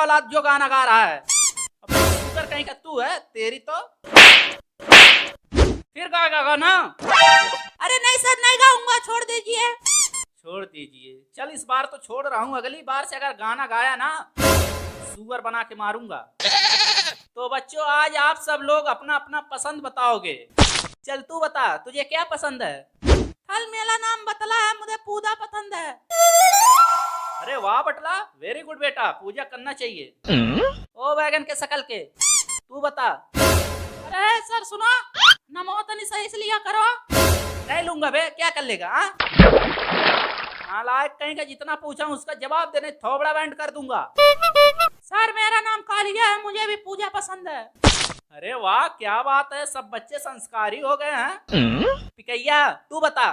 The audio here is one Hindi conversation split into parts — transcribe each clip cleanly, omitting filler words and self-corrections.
औलाद जो गाना गा रहा है। अब शुगर कहीं का तू है, तेरी तो फिर गाएगा गाना। अरे नहीं सर, नहीं गाऊंगा, छोड़ दीजिए। छोड़ दीजिए, चल इस बार तो छोड़ रहा हूँ, अगली बार से अगर गाना गाया ना सुअर बना के मारूंगा। तो बच्चों आज आप सब लोग अपना अपना पसंद बताओगे। चल तू बता, तुझे क्या पसंद है? फल मेरा नाम बतला है, मुझे पूजा पसंद है। अरे वाह बटला, वेरी गुड बेटा, पूजा करना चाहिए। ओ बैगन के शकल के, तू बता। अरे सर सुनो, नमो तनी सही से लिया करो। नहीं लूंगा बे, क्या कर लेगा? नालायक कहीं का, जितना पूछा उसका जवाब देने थोबड़ा बैंड कर दूंगा। सर मेरा नाम कालिया है, मुझे भी पूजा पसंद है। अरे वाह क्या बात है, सब बच्चे संस्कारी हो गए हैं। पिकैया तू बता।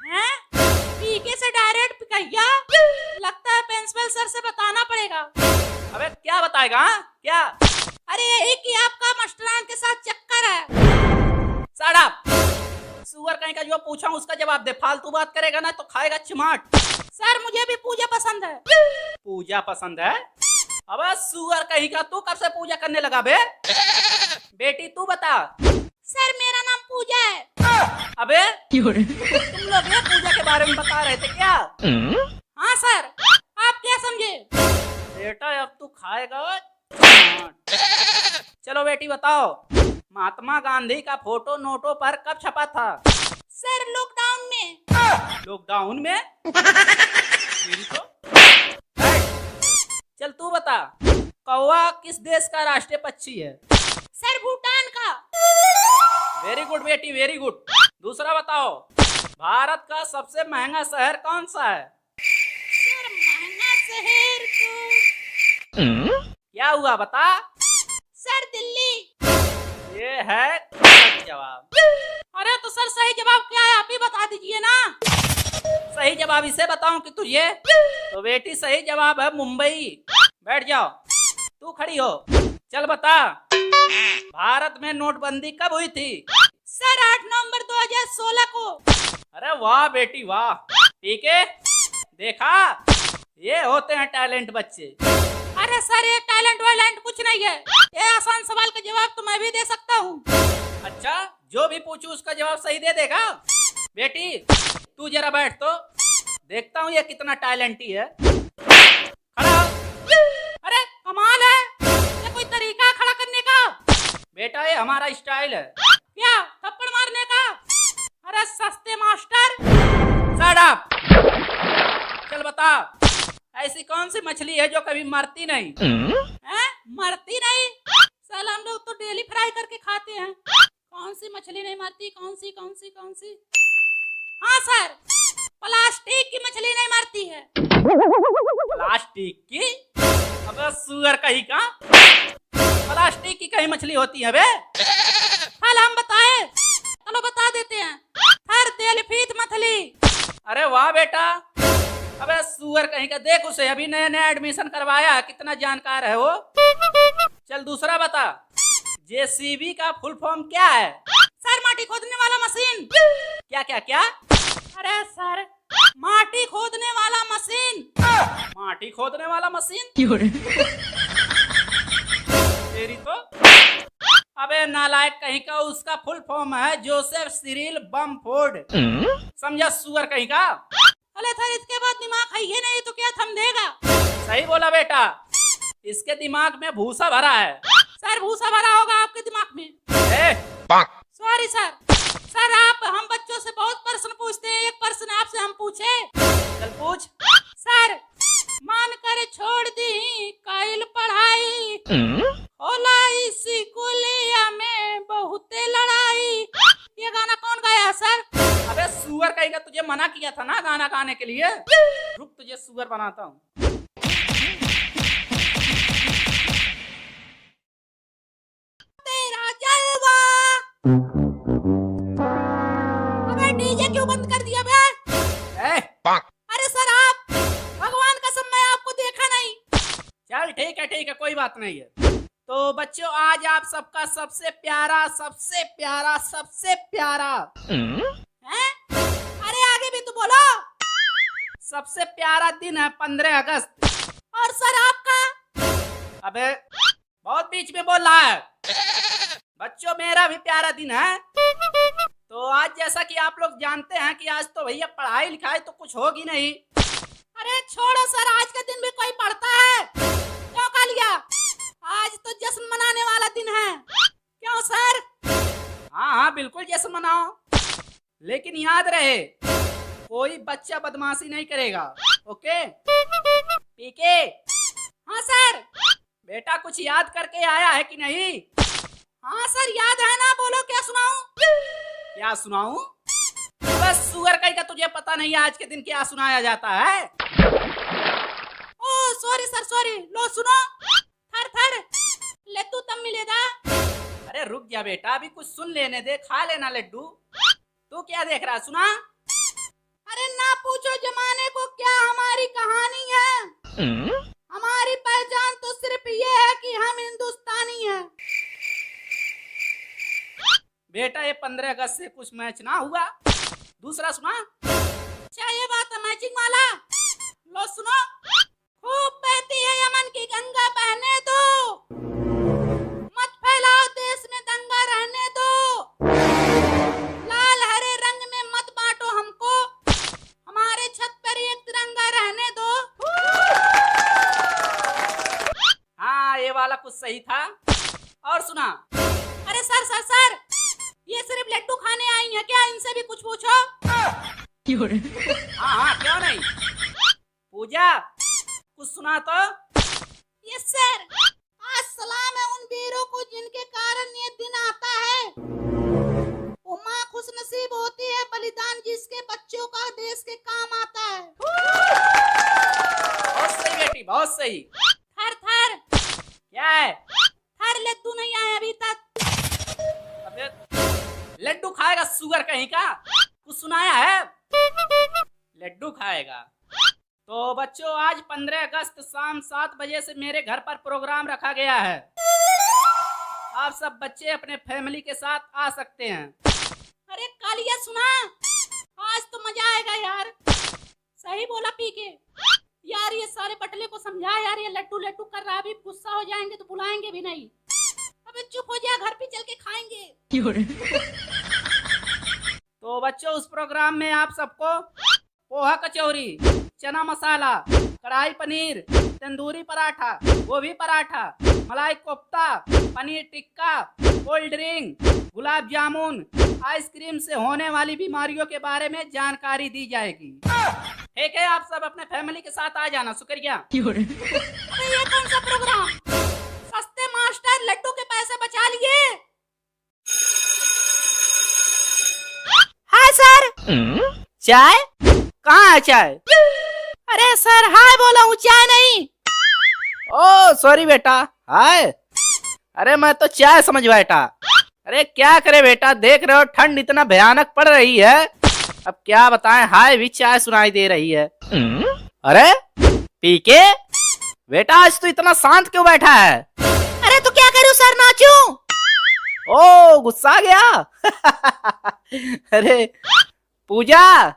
हैं? पीके से डायरेक्ट पिकैया? लगता है प्रिंसिपल सर से बताना पड़ेगा। अबे क्या बताएगा? हाँ? क्या? अरे यही कि आपका मास्टरान के साथ चक्कर है। साड़प, सुअर कहीं का जो पूछा उसका जवाब दे, फालतू बात करेगा ना तो खाएगा चिमाट। सर मुझे भी पूजा पसंद है। पूजा पसंद है? अबे सुअर कहीं का, तू कब से पूजा करने लगा बे? बेटी तू बता। सर मेरा नाम पूजा है। अबे तुम लोग ये पूजा के बारे में बता रहे थे क्या? हाँ सर, आप क्या समझे? बेटा अब तू खाएगा चिमाट। चलो बेटी बताओ, महात्मा गांधी का फोटो नोटों पर कब छपा था? सर लॉकडाउन में। लॉकडाउन में? तो चल तू बता, कौवा किस देश का राष्ट्रीय पक्षी है? सर भूटान का। वेरी गुड बेटी, वेरी गुड। दूसरा बताओ, भारत का सबसे महंगा शहर कौन सा है? सर महंगा शहर तो क्या हुआ बता? सर दिल्ली। ये है गलत जवाब। अरे तो सर सही जवाब क्या है, आप ही बता दीजिए ना। सही जवाब इसे बताऊं कि तुझे? तो बेटी सही जवाब है मुंबई। बैठ जाओ, तू खड़ी हो। चल बता, भारत में नोटबंदी कब हुई थी? सर 8 नवंबर 2016 को। अरे वाह बेटी वाह, ठीक है, देखा ये होते हैं टैलेंट बच्चे। अरे सर ये टैलेंट वैलेंट कुछ नहीं है, ये आसान सवाल का जवाब तो मैं भी दे सकता हूँ। अच्छा, जो भी पूछू उसका जवाब सही दे देगा? बेटी तू जरा बैठ तो देखता हूँ ये कितना टैलेंटी है। खड़ा हो। अरे कमाल है, ये कोई तरीका है खड़ा करने का? बेटा ये हमारा स्टाइल है। क्या थप्पड़ मारने का? अरे सस्ते मास्टर। Shut up. चल बता, ऐसी कौन सी मछली है जो कभी मरती नहीं? हैं? मरती नहीं? साल हम लोग तो डेली फ्राई करके खाते हैं। कौन सी मछली नहीं मरती? कौन सी कौन सी कौन सी? हाँ सर, प्लास्टिक की मछली नहीं मरती है। प्लास्टिक की? अबे सुअर कहीं का, प्लास्टिक की कहीं मछली होती है बे? कल हम बताए, चलो बता देते हैं। हर तेलफीत मछली। अरे वाह बेटा। अबे सुअर कहीं का, देख उसे अभी नया नया एडमिशन करवाया, कितना जानकार है वो। चल दूसरा बता, जेसीबी का फुल फॉर्म क्या है? सर माटी खोदने वाला मशीन। क्या क्या क्या? अरे सर माटी खोदने वाला मशीन। माटी खोदने वाला मशीन? तेरी तो। अबे नालायक कहीं का, उसका फुल फॉर्म है जोसेफ सिरिल बमफोर्ड। समझा सुअर कहीं का? अरे सर इसके बाद दिमाग है ही नहीं तो क्या थम देगा? सही बोला बेटा, इसके दिमाग में भूसा भरा है। सर भूसा भरा होगा आपके दिमाग में। Sorry sir. सर आप हम बच्चों से बहुत प्रश्न पूछते हैं, एक प्रश्न आपसे हम पूछे। चल पूछ। सर मान कर छोड़ दी काइल पढ़ाई, होला इसी कुलिया में बहुते लड़ाई। ये गाना कौन गाया है सर? अबे सुअर कहीं का, तुझे मना किया था ना गाना गाने के लिए। रुक तुझे सुअर बनाता हूँ। तेरा जलवा। अबे डीजे क्यों बंद कर दिया बे? अरे सर आप, भगवान कसम मैं आपको देखा नहीं। चल ठीक है कोई बात नहीं है। तो बच्चों आज आप सबका सबसे प्यारा हैं? अरे आगे भी तो बोलो। सबसे प्यारा दिन है 15 अगस्त। और सर आपका? अबे बहुत बीच में बोल रहा है। बच्चों मेरा भी प्यारा दिन है। तो आज जैसा कि आप लोग जानते हैं कि आज तो भैया पढ़ाई लिखाई तो कुछ होगी नहीं। अरे छोड़ो सर, आज के दिन भी कोई पढ़ता है? क्यों कालिया, आज तो जश्न मनाने वाला दिन है। क्यों सर? हाँ हाँ बिल्कुल जश्न मनाओ, लेकिन याद रहे कोई बच्चा बदमाशी नहीं करेगा। ओके पीके? हाँ सर। बेटा कुछ याद करके आया है कि नहीं? हाँ सर याद है ना, बोलो क्या सुनाऊं? क्या सुनाऊं? बस सुअर कहीं का तुझे पता नहीं है आज के दिन क्या सुनाया जाता है? ओ सॉरी सर सॉरी, लो सुनो। थर थर लड्डू तब मिलेगा। अरे रुक जा बेटा, अभी कुछ सुन लेने दे, खा लेना लड्डू। तू क्या देख रहा है, सुना? अरे ना पूछो जमाने को क्या हमारी कहानी है। हमारी पहचान तो सिर्फ ये है कि हम हिंदुस्तानी हैं। बेटा ये 15 अगस्त से कुछ मैच ना हुआ। दूसरा सुना? अच्छा ये बात है मैचिंग वाला। लो सुनो। खूब बहती है यमन की गंगा, बहने दो। मत फैलाओ देश में दंगा, रहने दो। लाल हरे रंग में मत बांटो हमको, हमारे छत पर एक तिरंगा, रहने दो। हाँ ये वाला कुछ सही था। और सुना? अरे सर सर सर, ये सिर्फ लड्डू खाने आई हैं क्या? इनसे भी कुछ पूछो। हाँ हाँ क्यों नहीं। पूजा कुछ सुना तो? Yes sir. आज सलाम है उन वीरों को जिनके कारण ये दिन आता है। वो माँ खुश नसीब होती है बलिदान जिसके बच्चों का देश के काम आता है। बहुत सही बेटी, बहुत सही। थर थर क्या है? थर लड्डू नहीं आए अभी तक। अबे लड्डू खाएगा सुगर कहीं का? कुछ सुनाया है? लड्डू खाएगा। तो बच्चों आज 15 अगस्त शाम 7 बजे से मेरे घर पर प्रोग्राम रखा गया है। आप सब बच्चे अपने फैमिली के साथ आ सकते हैं। अरे कालिया सुना, आज तो मजा आएगा यार। सही बोला पीके। यार ये सारे बटले को समझा यार, ये लड्डू लड्डू कर रहा है, अभी गुस्सा हो जाएंगे तो बुलाएंगे भी नहीं। अबे चुप हो जा, घर पे चल के खाएंगे। तो बच्चों उस प्रोग्राम में आप सबको पोहा कचौरी, चना मसाला, कढ़ाई पनीर, तंदूरी पराठा, गोभी पराठा, मलाई kofta, paneer tikka, cold drink, gulab jamun, ice cream से होने वाली बीमारियों के बारे में जानकारी दी जाएगी। ठीक है, आप सब अपने फैमिली के साथ आ जाना। शुक्रिया। अरे ये कौन सा प्रोग्राम? सस्ते मास्टर लड्डू के पैसे बचा लिए। Hi sir. चाय? कहाँ है चाय? अरे सर हाय बोला हूँ, चाय नहीं। ओ सॉरी बेटा, हाय। अरे मैं तो चाय समझ बैठा। अरे क्या करे बेटा, देख रहे हो ठंड इतना भयानक पड़ रही है, अब क्या बताएं, हाय भी चाय सुनाई दे रही है। अरे पीके बेटा, आज तो इतना शांत क्यों बैठा है? अरे तो क्या करूं सर, नाचूं? ओ गुस्सा गया। अरे पूजा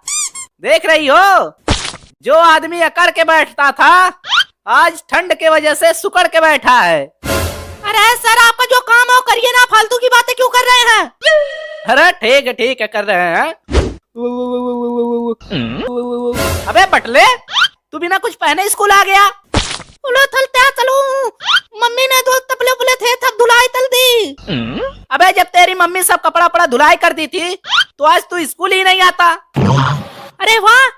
देख रही हो, जो आदमी अकड़ के बैठता था आज ठंड के वजह से सुकड़ के बैठा है। अरे सर आपका जो काम है वो करिए ना, फालतू की बातें क्यों कर रहे हैं? अरे ठीक है कर रहे हैं। अबे बटले, तू बिना कुछ पहने स्कूल आ गया? चलो मम्मी ने दो तबले बुले थे तब धुलाई तल दी। अबे जब तेरी मम्मी सब कपड़ा पड़ा धुलाई कर दी थी तो आज तू स्कूल ही नहीं आता। अरे वाह,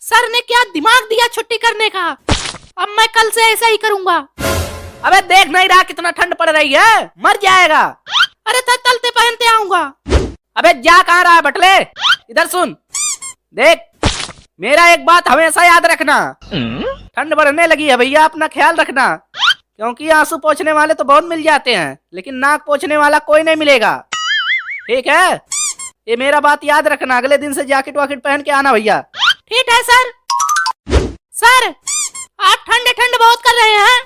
सर ने क्या दिमाग दिया छुट्टी करने का। अब मैं कल से ऐसा ही करूंगा। अबे देख नहीं रहा कितना ठंड पड़ रही है, मर जाएगा। अरे तलते पहनते आऊंगा। अबे जा कहाँ रहा है बटले, इधर सुन। देख मेरा एक बात हमेशा याद रखना, ठंड बढ़ने लगी है भैया, अपना ख्याल रखना, क्योंकि आंसू पोंछने वाले तो बहुत मिल जाते हैं लेकिन नाक पोंछने वाला कोई नहीं मिलेगा। ठीक है, ये मेरा बात याद रखना, अगले दिन से जैकेट वाकेट पहन के आना भैया। ठीक है सर। सर आप ठंड बहुत कर रहे हैं,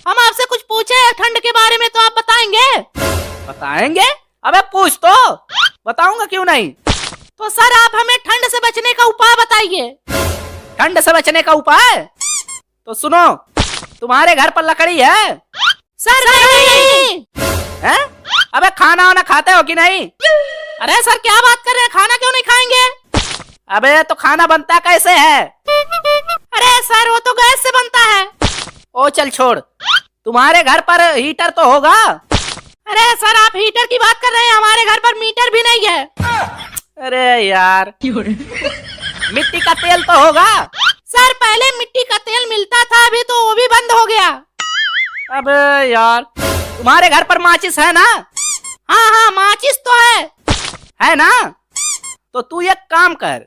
हम आपसे कुछ पूछे ठंड के बारे में तो आप बताएंगे? बताएंगे? अबे पूछ तो, बताऊंगा क्यों नहीं। तो सर आप हमें ठंड से बचने का उपाय बताइए। ठंड से बचने का उपाय? तो सुनो, तुम्हारे घर पर लकड़ी है? सर नहीं। हैं? अबे खाना वाना खाते हो कि नहीं? अरे सर क्या बात कर रहे हैं, खाना क्यों नहीं खाएंगे? अबे तो खाना बनता कैसे है? अरे सर वो तो गैस से बनता है। ओ चल छोड़, तुम्हारे घर पर हीटर तो होगा? अरे सर आप हीटर की बात कर रहे हैं, हमारे घर पर मीटर भी नहीं है। अरे यार, मिट्टी का तेल तो होगा? सर पहले मिट्टी का तेल मिलता था, अभी तो वो भी बंद हो गया। अबे यार, तुम्हारे घर पर माचिस है ना? हाँ हाँ माचिस तो है ना? तो तू एक काम कर,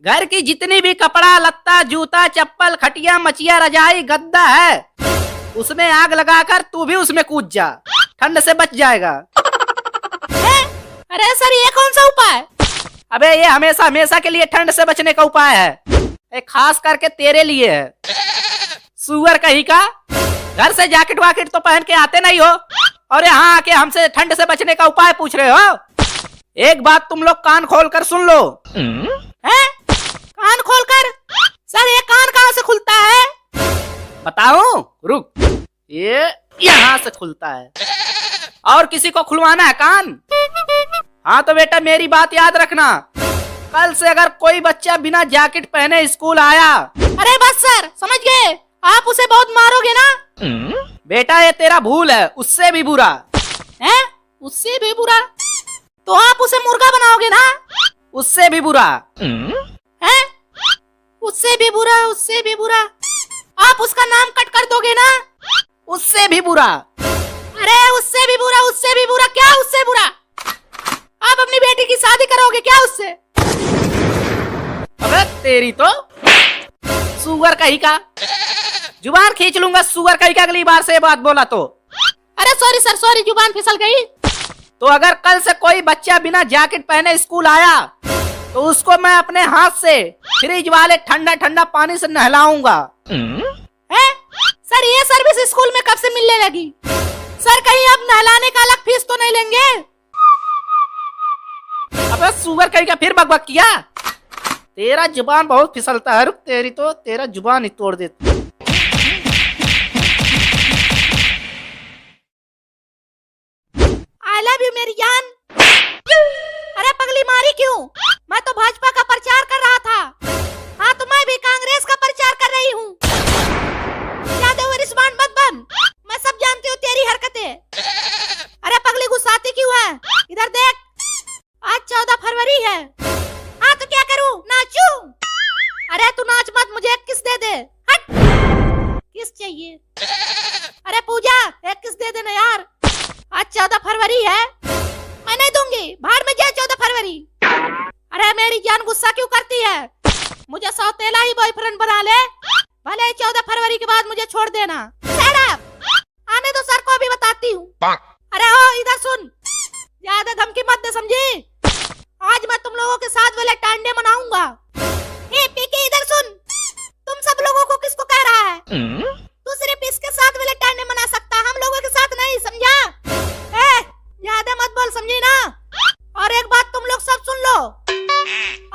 घर की जितनी भी कपड़ा लत्ता जूता चप्पल खटिया मचिया रजाई गद्दा है, उसमें आग लगाकर तू भी उसमें कूद जा, ठंड से बच जाएगा। अरे सर ये कौन सा उपाय? अबे ये हमेशा हमेशा के लिए ठंड से बचने का उपाय है, ये खास करके तेरे लिए है। सुअर कहीं का, घर से जैकेट वाकेट तो पहन के आते नहीं हो और यहाँ आके हमसे ठंड से बचने का उपाय पूछ रहे हो। एक बात तुम लोग कान खोल कर सुन लो। हैं? कान खोल कर? सर ये कान कहाँ से खुलता है? बताऊं? रुक, ये यहाँ से खुलता है। और किसी को खुलवाना है कान? हाँ तो बेटा मेरी बात याद रखना, कल से अगर कोई बच्चा बिना जैकेट पहने स्कूल आया। अरे बस सर समझ गए, आप उसे बहुत मारोगे ना? बेटा ये तेरा भूल है, उससे भी बुरा है। उससे भी बुरा? तो आप उसे मुर्गा बनाओगे ना? उससे भी बुरा है। उससे भी बुरा, उससे भी बुरा। आप उसका नाम कट कर दोगे ना? उससे भी बुरा। अरे उससे भी बुरा, उससे भी बुरा, क्या उससे बुरा? आप अपनी बेटी की शादी करोगे क्या उससे? अबे तेरी तो सुअर कहीं का, जुबान खींच लूंगा सुअर कहीं का अगली बार से ये बात बोला तो। अरे सॉरी सर सॉरी, जुबान फिसल गई। तो अगर कल से कोई बच्चा बिना जैकेट पहने स्कूल आया तो उसको मैं अपने हाथ से फ्रिज वाले ठंडा ठंडा पानी से नहलाऊंगा। है? सर ये सर्विस स्कूल में कब से मिलने लगी? सर कहीं अब नहलाने का अलग फीस तो नहीं लेंगे? अबे सुअर कहीं का फिर बकबक किया, तेरा जुबान बहुत फिसलता है। रुक, तेरी तो तेरा जुबान ही तोड़ देती। आई लव यू मेरी जान। अरे पगली मारी क्यों? मैं तो भाजपा का प्रचार कर रहा था। हाँ तो मैं भी कांग्रेस का प्रचार कर रही हूँ। ज्यादा रिस्पॉन्ड मत बन, मैं सब जानती हूँ तेरी हरकतें। अरे पगली गुस्साती क्यों है? इधर देख, आज 14 फरवरी है। हाँ तो क्या करूँ, नाचूं? अरे तू नाच मत, मुझे एक किस दे दे। हट, किस चाहिए? अरे पूजा एक किस दे देना यार, आज 14 फरवरी है। मैं नहीं दूंगी, बाहर में जाए 14 फरवरी। अरे मेरी जान गुस्सा क्यों करती है? मुझे सौतेला ही बॉयफ्रेंड बना ले, भले 14 फरवरी के बाद मुझे छोड़ देना। आने दो सर को, अभी बताती हूँ। अरे हो इधर सुन, ज्यादा धमकी मत दे समझी। आज मैं तुम लोगों के साथ वाले टांडे मनाऊंगा। पीके इधर सुन, तुम सब लोगों को किसको कह रहा है? तू सिर्फ इसके साथ वाले टांडे मना सकता, हम लोगों के साथ नहीं, समझा? ज्यादा मत बोल समझी ना। और एक बात तुम लोग सब सुन लो,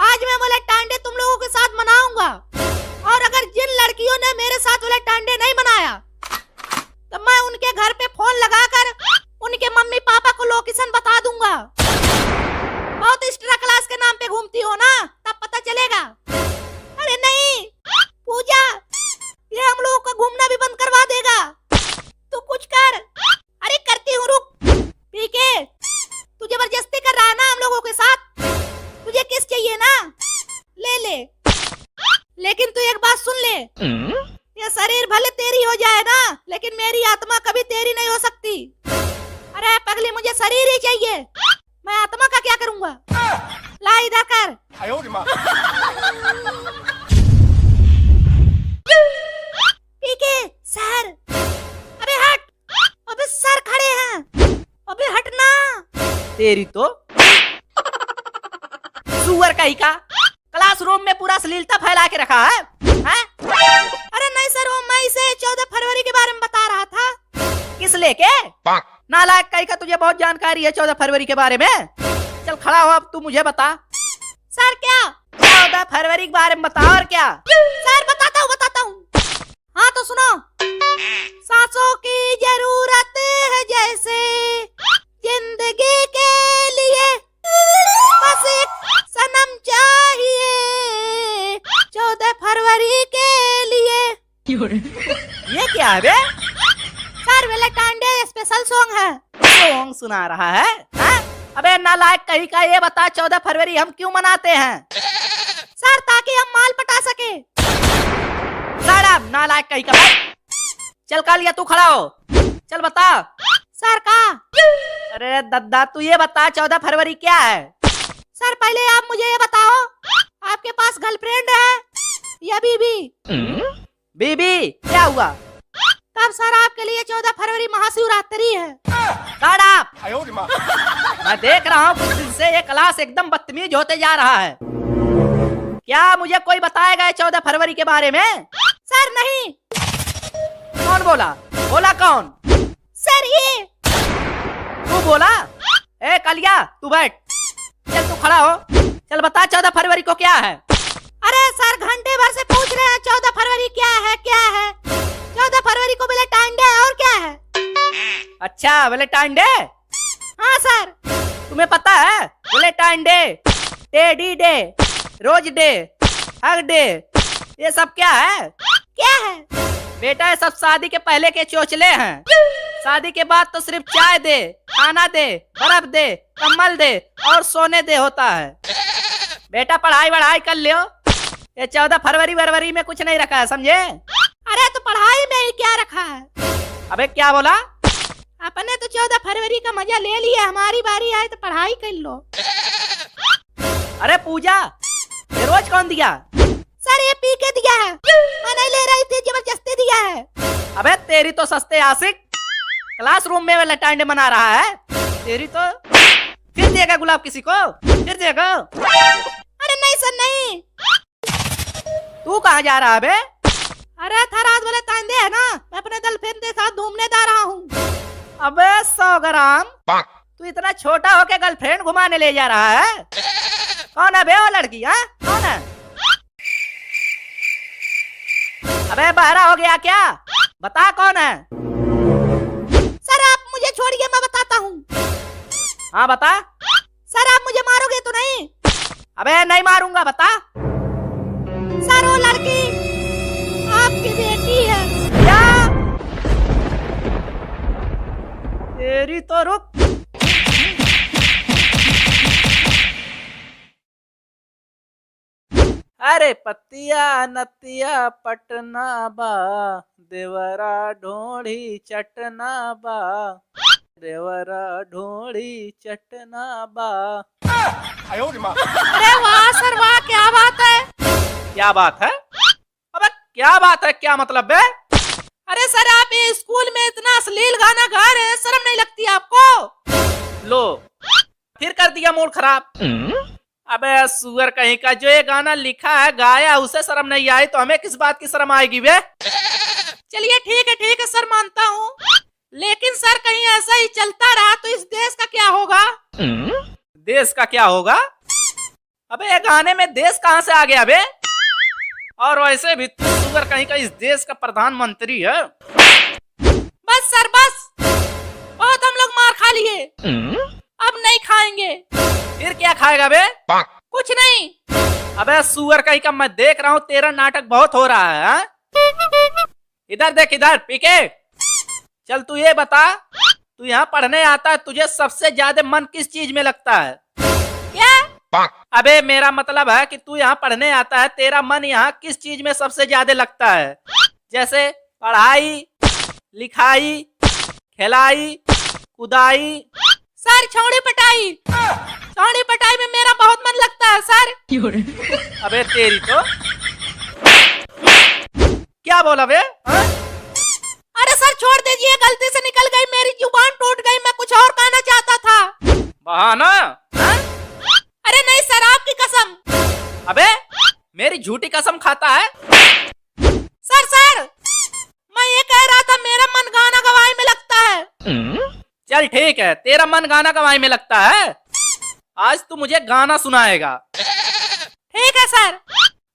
आज मैं वाले टांडे तुम लोगों के साथ मनाऊंगा, और अगर जिन लड़कियों ने मेरे साथ वाले टांडे नहीं मनाया तो मैं उनके घर पे फोन लगाकर उनके मम्मी पापा को लोकेशन बता दूंगा। बहुत एक्स्ट्रा क्लास के नाम पे घूमती हो ना, तब पता चलेगा। अरे नहीं पूजा, ये हम लोगों का घूमना भी बंद करवा देगा। तू कुछ कर। अरे करती हूँ, रुक। पीके तू जबरदस्ती कर रहा है ना हम लोगों के साथ, तुझे किस चाहिए ना, ले ले। लेकिन तू एक बात सुन ले, ये शरीर भले तेरी हो जाए ना, लेकिन मेरी आत्मा कभी तेरी नहीं हो सकती। अरे पगली मुझे शरीर ही चाहिए, मैं आत्मा का क्या करूंगा? ला इधर कर। पीके सर, अबे हट, अबे सर खड़े हैं, अबे हटना। तेरी तो सुअर कहीं का, क्लासरूम में पूरा अश्लीलता फैला के रखा है। अरे नहीं सर, वो मैं इसे 14 फरवरी के बारे में बता रहा था। किस लेके? नालायक कहीं का, तुझे बहुत जानकारी है 14 फरवरी के बारे में। चल खड़ा हो, अब तू मुझे बता। सर क्या? 14 फरवरी के बारे में बता। और क्या? सर बताता हूँ। हाँ तो सुनो, सांसों की जरूरत है बे? Sir valentine day special song है। सॉन्ग सुना रहा है हाँ? अबे नालायक कहीं का, ये बता 14 फरवरी हम क्यों मनाते हैं? सर ताकि हम माल पटा सके। साला नालायक कहीं का भाई। चल कालिया तू खड़ा हो, चल बता। सर का? अरे दद्दा तू ये बता 14 फरवरी क्या है? सर पहले आप मुझे ये बताओ, आपके पास गर्लफ्रेंड है या बीबी? बीबी क्या हुआ? तब सर आपके लिए 14 फरवरी महाशिवरात्रि है। मैं देख रहा हूँ कुछ दिन से ये क्लास एकदम बदतमीज होते जा रहा है। क्या मुझे कोई बताएगा 14 फरवरी के बारे में? सर नहीं। कौन बोला? बोला कौन? सर ये। तू बोला? ए कालिया तू बैठ, चल तू खड़ा हो, चल बता 14 फरवरी को क्या है? अरे सर घंटे भर से पूछ रहे हैं 14 फरवरी क्या है क्या है। 14 फरवरी को वैलेंटाइन डे और क्या है? अच्छा वैलेंटाइन डे। हाँ सर। तुम्हें पता है Valentine day, teddy day, rose day, hug day, ये सब क्या है? क्या है? बेटा ये सब शादी के पहले के चोचले हैं। शादी के बाद तो सिर्फ चाय दे, खाना दे, बर्फ दे, कम्बल दे और सोने दे होता है। बेटा पढ़ाई वढ़ाई कर लियो, ये 14 फरवरी में कुछ नहीं रखा है, समझे? अरे तो पढ़ाई में ही क्या रखा है? अबे क्या बोला? अपने तो 14 फरवरी का मजा ले लिया, हमारी बारी आए तो पढ़ाई कर लो। अरे पूजा ये रोज कौन दिया? सर ये पी के दिया है, मैं नहीं ले रही थी, जबरदस्ती दिया है। अबे तेरी तो सस्ते आशिक, क्लासरूम में वैलेंटाइन डे मना रहा है, तेरी तो। फिर देगा गुलाब किसी को? फिर देगा? अरे नहीं सर नहीं। तू कहाँ जा रहा है बे? अरे था रात वैलेंटाइन डे है ना, मैं अपने गर्लफ्रेंड के साथ घूमने जा रहा हूँ। अबे 100 ग्राम, तू इतना छोटा होके गर्लफ्रेंड घुमाने ले जा रहा है? कौन है बे वो लड़की? हाँ कौन है? अबे बहरा हो गया क्या? बता कौन है? सर आप मुझे छोड़िए, मैं बताता हूँ। हाँ बता। सर आप मुझे मारोगे तो नहीं? अबे नहीं मारूंगा, बता। सर वो लड़की आपकी बेटी है। क्या? तेरी तो रुक। अरे पतिया नतिया पटना बा, देवरा ढोड़ी चटना बा, देवरा ढोड़ी चटना बा। अरे वाह सर वाह, क्या बात है। क्या बात है? अबे क्या बात है, क्या मतलब बे? अरे सर आप ये स्कूल में इतना अश्लील गाना गा रहे हैं, शर्म नहीं लगती आपको? लो फिर कर दिया मूड खराब। अबे सुअर कहीं का, जो ये गाना लिखा है गाया उसे शर्म नहीं आई तो हमें किस बात की शर्म आएगी बे? चलिए ठीक है सर मानता हूँ, लेकिन सर कहीं ऐसा ही चलता रहा तो इस देश का क्या होगा? देश का क्या होगा? अबे ये गाने में देश कहाँ से आ गया बे? और वैसे भी तू सुअर कहीं का इस देश का प्रधानमंत्री है। बस सर बस, बहुत हम लोग मार खा लिए, अब नहीं खाएंगे। फिर क्या खाएगा बे? कुछ नहीं। अबे सुअर कहीं का, मैं देख रहा हूँ तेरा नाटक बहुत हो रहा है। इधर देख, इधर पीके। चल तू ये बता, तू यहाँ पढ़ने आता है, तुझे सबसे ज्यादा मन किस चीज में लगता है? क्या? अबे मेरा मतलब है कि तू यहाँ पढ़ने आता है, तेरा मन यहाँ किस चीज में सबसे ज्यादा लगता है? जैसे पढ़ाई, लिखाई, खिलाई, कुदाई। सर छौड़ी पटाई, छौड़ी पटाई में मेरा बहुत मन लगता है सर। अबे तेरी तो। क्या बोला बे? अरे सर छोड़ दीजिए, गलती से निकल गई, मेरी जुबान टूट गई, मैं कुछ और कहना चाहता था। बहाना? अरे नहीं सर आपकी कसम। अबे मेरी झूठी कसम खाता है? सर मैं ये कह रहा था मेरा मन गाना गवाई में लगता है। चल ठीक है, तेरा मन गाना गवाई में लगता है, आज तू मुझे गाना सुनाएगा। ठीक है सर।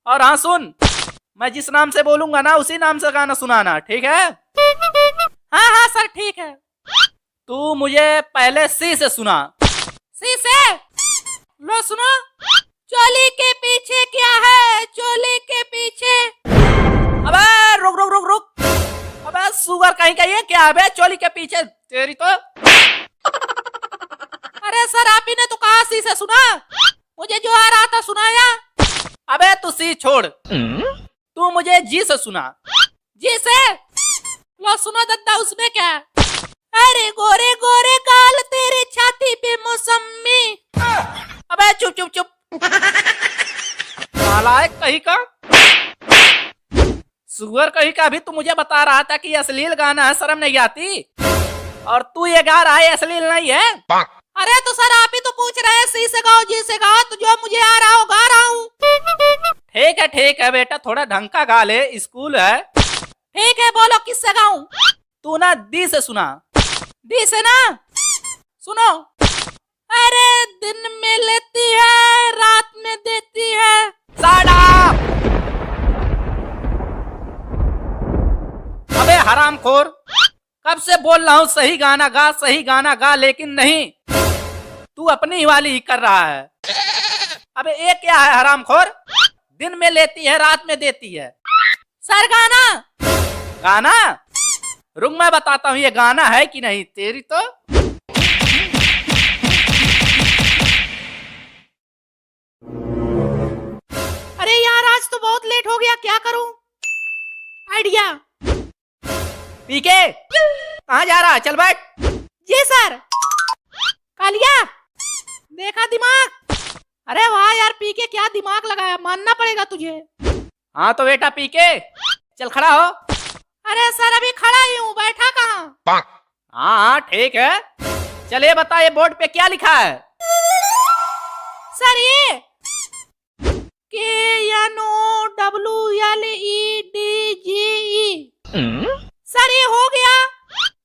और हाँ सुन, मैं जिस नाम से बोलूंगा ना उसी नाम से गाना सुनाना, ठीक है? हाँ सर ठीक है। तू मुझे पहले सी से सुना। सी से? लो सुनो। चोली के पीछे क्या है, चोली के पीछे। अबे रुक रुक रुक रुक, अबे सुअर कहीं का, ये क्या है चोली के पीछे तेरी तो। अरे सर आप ही ने तो कहा सी से सुना, मुझे जो आ रहा था सुनाया। अबे तू सी छोड़, तू मुझे जी से सुना। जी से लो सुनो दद्दा, उसमें क्या है? अरे गोरे गोरे गाल तेरे छाती पे मौसमी। अबे चुप चुप चुप, नालायक कहीं का, सुअर कहीं का। अभी तू मुझे बता रहा था कि अश्लील गाना है, शर्म नहीं आती, और तू ये गा रहा है अश्लील नहीं है। अरे तो सर आप ही तो पूछ रहे हैं सी से गाओ जी से गाओ, तो जो मुझे आ रहा हो गा रहा हूँ। ठीक है बेटा, थोड़ा ढंग का गा ले, स्कूल है। ठीक है बोलो किससे गाऊं? तू ना दी से सुना। दी से ना, सुनो। अरे दिन में लेती है रात में देती है। साड़ा अबे हरामखोर, कब से बोल रहा हूँ सही गाना गा, लेकिन नहीं, तू अपनी ही वाली ही कर रहा है। अबे ये क्या है हरामखोर, दिन में लेती है रात में देती है। सर गाना रुक मैं बताता हूँ ये गाना है कि नहीं तेरी तो। अरे यार आज तो बहुत लेट हो गया, क्या करूं? आइडिया। पीके कहाँ जा रहा है, चल बैठ। जी सर। कालिया देखा दिमाग? अरे वाह यार पीके क्या दिमाग लगाया, मानना पड़ेगा तुझे। हाँ तो बेटा पीके चल खड़ा हो। अरे सर अभी खड़ा ही हूँ, बैठा कहाँ? हाँ ठीक है, चल ये बता ये बोर्ड पे क्या लिखा है? सर ये KNOWLEDGE। सर ये हो गया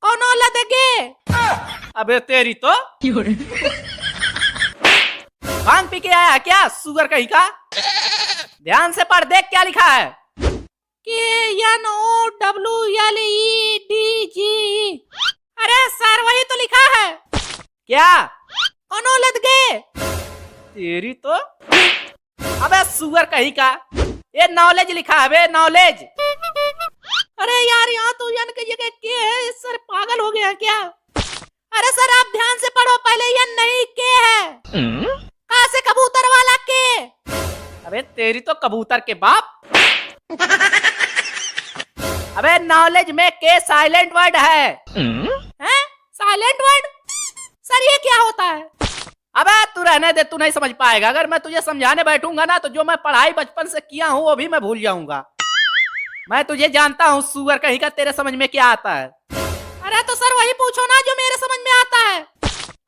कौनो लदगे। अबे तेरी तो भांग पी के आया क्या सुगर कहीं का? ध्यान से पढ़ देख क्या लिखा है। KNOWLEDGE। अरे सर वही तो लिखा है। क्या? कौनो लदगे। तेरी तो अबे सुगर कहीं का, ये नॉलेज लिखा है बे, नॉलेज। अरे यार यहाँ तो यन की जगह के है, सर पागल हो गया क्या? अरे सर आप ध्यान से पढ़ो, पहले यन नहीं के है। कहाँ से कबूतर वाला के? अबे तेरी तो कबूतर के बाप। अबे नॉलेज में के साइलेंट वर्ड है। हैं? Silent word? सर ये क्या होता है? अबे तू रहने दे, तू नहीं समझ पाएगा। अगर मैं तुझे समझाने बैठूंगा ना तो जो मैं पढ़ाई बचपन से किया हूँ वो भी मैं भूल जाऊंगा। मैं तुझे जानता हूँ सुअर कहीं का, तेरे समझ में क्या आता है? अरे तो सर वही पूछो ना जो मेरे समझ में आता है।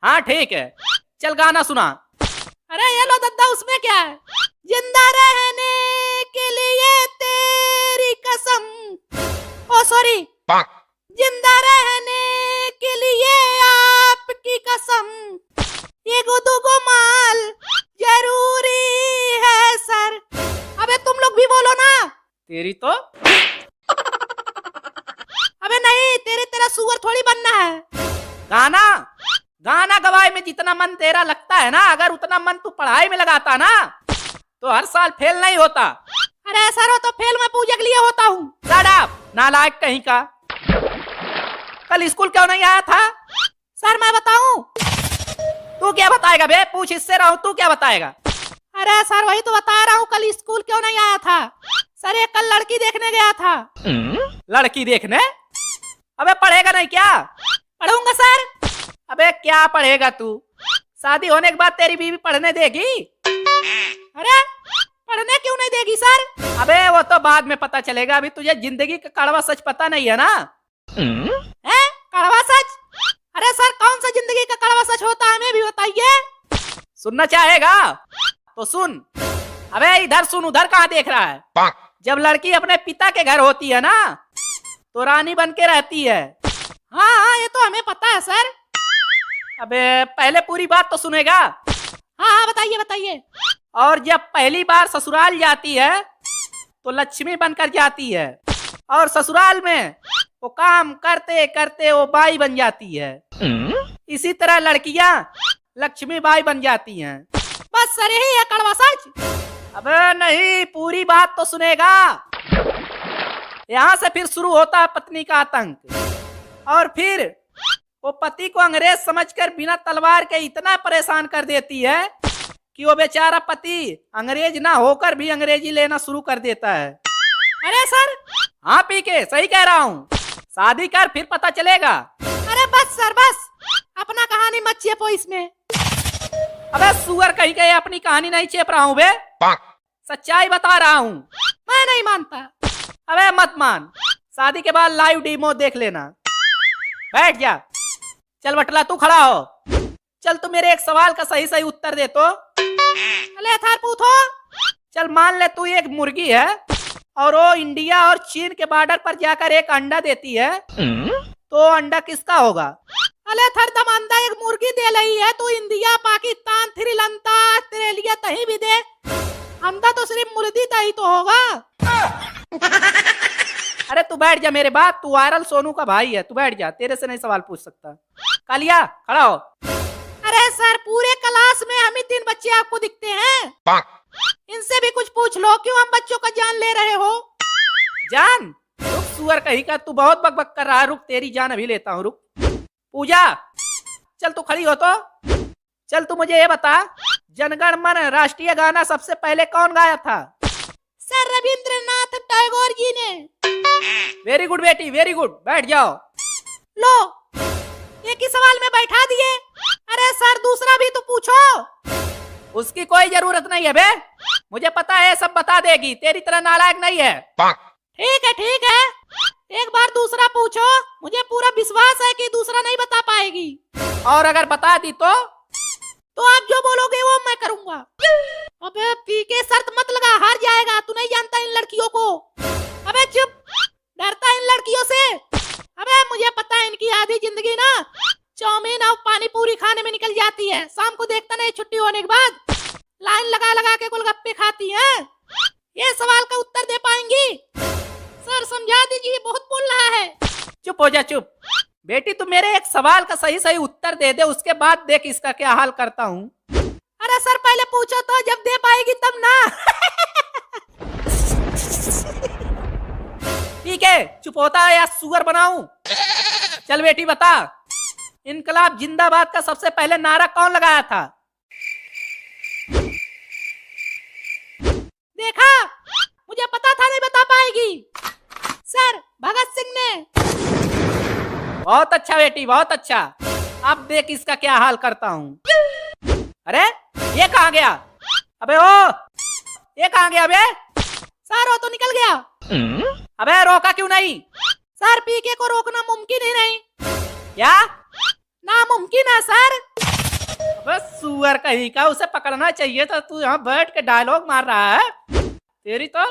हाँ ठीक है, चल गाना सुना। अरे ये लो दद्दा, उसमें क्या है? जिंदा रहने के लिए तेरी कसम, ओ सॉरी, जिंदा रहने के लिए आपकी कसम, ये गुदुगो माल जरूरी है सर। अबे तुम लोग भी बोलो ना। तेरी तो अबे नहीं, तेरा सुअर थोड़ी बनना है। गाना गवाई में जितना मन तेरा लगता है ना, अगर उतना मन तू पढ़ाई में लगाता ना तो हर साल फेल नहीं होता। अरे सर हो तो फेल मैं पूजा के लिए होता हूँ। नालायक कहीं का, कल स्कूल क्यों नहीं आया था? सर मैं बताऊं? तू क्या बताएगा बे, पूछ इससे रहूं, तू क्या बताएगा? अरे सर वही तो बता रहा हूँ, कल स्कूल क्यों नहीं आया था? सर ये कल लड़की देखने गया था। लड़की देखने? अबे पढ़ेगा नहीं क्या? पढ़ूंगा सर। अबे क्या पढ़ेगा तू? शादी होने के बाद तेरी बीवी पढ़ने देगी? अरे पढ़ने क्यों नहीं देगी सर? अबे वो तो बाद में पता चलेगा, अभी तुझे जिंदगी का कड़वा सच पता नहीं है ना। है कड़वा सच? अरे सर कौन सा जिंदगी का कड़वा सच होता है, हमें भी बताइए। सुनना चाहेगा तो सुन। अबे इधर सुन, उधर कहाँ देख रहा है? जब लड़की अपने पिता के घर होती है ना तो रानी बन के रहती है। हाँ ये तो हमें पता है सर। अबे पहले पूरी बात तो सुनेगा। हाँ बताइए। और जब पहली बार ससुराल जाती है तो लक्ष्मी बनकर जाती है, और ससुराल में वो काम करते करते वो बाई बन जाती है। इसी तरह लड़कियां लक्ष्मी बाई बन जाती हैं। बस सर यही है कड़वा सच? अबे नहीं, पूरी बात तो सुनेगा। यहाँ से फिर शुरू होता है पत्नी का आतंक। और फिर वो पति को अंग्रेज समझकर बिना तलवार के इतना परेशान कर देती है कि वो बेचारा पति अंग्रेज ना होकर भी अंग्रेजी लेना शुरू कर देता है। अरे सर, हाँ पीके, सही कह रहा हूँ, शादी कर फिर पता चलेगा। अरे बस सर बस, अपना कहानी मत चेपो इसमें। अबे सुअर कहीं कहीं अपनी कहानी नहीं चेप रहा हूँ बे, सच्चाई बता रहा हूँ। मैं नहीं मानता। अबे मत मान, शादी के बाद लाइव डेमो देख लेना। बैठ जा। चल बटला तू खड़ा हो। चल तू मेरे एक सवाल का सही सही उत्तर दे तो। अले थार पूछो। चल मान ले तू एक मुर्गी है और वो इंडिया और चीन के बॉर्डर पर जाकर एक अंडा देती है, तो अंडा किसका होगा? अले थर दम अंडा एक मुर्गी दे रही है तो इंडिया, पाकिस्तान, श्रीलंका, ऑस्ट्रेलिया कहीं भी दे, अंडा तो सिर्फ मुर्गी का ही तो होगा। अरे तू बैठ जा मेरे बात, तू वायरल सोनू का भाई है, तू बैठ जा, तेरे से नहीं सवाल पूछ सकता। कालिया खड़ा हो। अरे सर, पूरे क्लास में हम ही 3 बच्चे आपको दिखते हैं, इनसे भी कुछ पूछ लो, क्यों हम बच्चों का जान ले रहे हो? जान? रुक सुअर कहीं का, तू बहुत बकबक कर रहा है, रुक तेरी जान अभी लेता हूँ, रुक। पूजा चल तू खड़ी हो तो। चल तू मुझे ये बता, जनगण मन राष्ट्रीय गाना सबसे पहले कौन गाया था? सर रविंद्रनाथ टैगोर जी ने। वेरी गुड बेटी, वेरी गुड, बैठ जाओ। लो, एक ही सवाल में बैठा दिए। अरे सर, दूसरा भी तो पूछो। उसकी कोई जरूरत नहीं है बे, मुझे पता है सब बता देगी, तेरी तरह नालायक नहीं है। ठीक है ठीक है, एक बार दूसरा पूछो, मुझे पूरा विश्वास है कि दूसरा नहीं बता पाएगी। और अगर बता दी तो आप जो बोलोगे वो मैं करूंगा। अबे पीके, शर्त मत लगा, हार जाएगा, तू नहीं जानता इन लड़कियों को। अबे चुप, डरता इन लड़कियों से। अबे मुझे पता है इनकी आधी जिंदगी ना चाउमीन और पानी पूरी खाने में निकल जाती है, शाम को देखता नहीं छुट्टी होने के बाद लाइन लगा लगा के गोलगप्पे खाती हैं। ये सवाल का उत्तर दे पाएंगी? सर समझा दीजिए, बहुत बोल रहा है। चुप हो जा, चुप। बेटी तू मेरे एक सवाल का सही सही उत्तर दे दे, उसके बाद देख इसका क्या हाल करता हूँ। अरे सर पहले पूछो तो, जब दे पाएगी तब ना। ठीक है, चुप होता है या सुअर बनाऊं? चल बेटी बता, इनकलाब जिंदाबाद का सबसे पहले नारा कौन लगाया था? देखा, मुझे पता था नहीं बता पाएगी। सर भगत सिंह ने। बहुत अच्छा बेटी, बहुत अच्छा। अब देख इसका क्या हाल करता हूँ। अरे ये कहाँ गया? अबे ओ, ये कहाँ गया बे? सर वो तो निकल गया। अबे रोका क्यों नहीं? सर पीके को रोकना मुमकिन ही नहीं। क्या? नामुमकिन है सर। अबे सुअर कहीं का, उसे पकड़ना चाहिए था, तू यहाँ बैठ के डायलॉग मार रहा है। तेरी तो